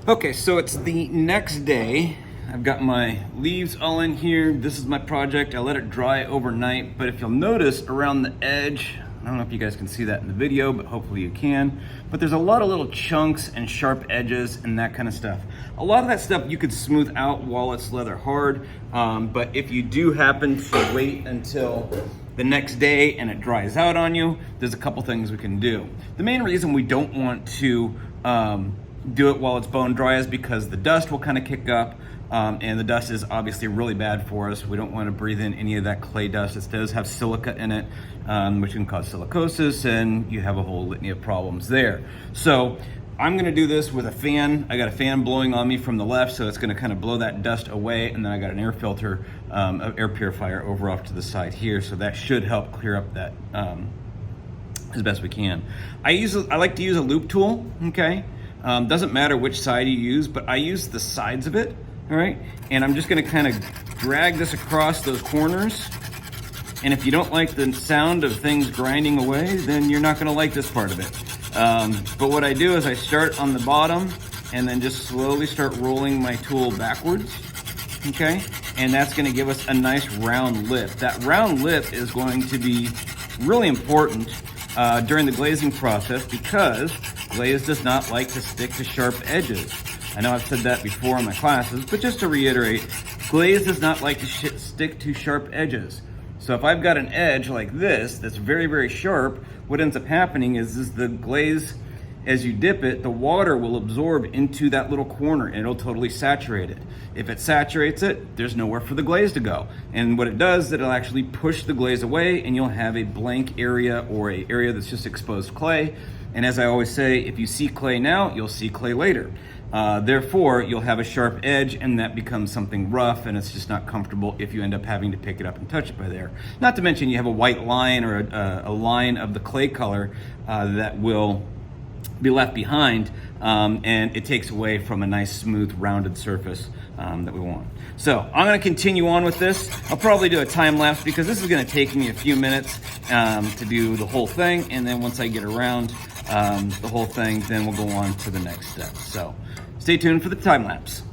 Okay, so it's the next day. I've got my leaves all in here. This is my project. I let it dry overnight, but if you'll notice around the edge, I don't know if you guys can see that in the video, but hopefully you can, but there's a lot of little chunks and sharp edges and that kind of stuff. A lot of that stuff you could smooth out while it's leather hard, but if you do happen to wait until the next day and it dries out on you, there's a couple things we can do. The main reason we don't want to do it while it's bone dry is because the dust will kind of kick up, and the dust is obviously really bad for us. We don't want to breathe in any of that clay dust. It does have silica in it, which can cause silicosis, and you have a whole litany of problems there. So I'm gonna do this with a fan. I got a fan blowing on me from the left, so it's gonna kind of blow that dust away, and then I got an air filter, air purifier over off to the side here, so that should help clear up that as best we can. I like to use a loop tool, okay? Doesn't matter which side you use, but I use the sides of it, all right? And I'm just gonna kind of drag this across those corners. And if you don't like the sound of things grinding away, then you're not gonna like this part of it. But what I do is I start on the bottom and then just slowly start rolling my tool backwards, okay? And that's gonna give us a nice round lip. That round lip is going to be really important during the glazing process because glaze does not like to stick to sharp edges. I know I've said that before in my classes, but just to reiterate, glaze does not like to stick to sharp edges. So if I've got an edge like this that's very, very sharp, what ends up happening is the glaze, as you dip it, the water will absorb into that little corner and it'll totally saturate it. If it saturates it, there's nowhere for the glaze to go. And what it does is it'll actually push the glaze away and you'll have a blank area or an area that's just exposed clay. And as I always say, if you see clay now, you'll see clay later. Therefore, you'll have a sharp edge and that becomes something rough and it's just not comfortable if you end up having to pick it up and touch it by there. Not to mention you have a white line or a line of the clay color that will be left behind, and it takes away from a nice smooth rounded surface that we want. So I'm going to continue on with this. I'll probably do a time lapse because this is going to take me a few minutes to do the whole thing, and then once I get around the whole thing, then we'll go on to the next step. So stay tuned for the time lapse.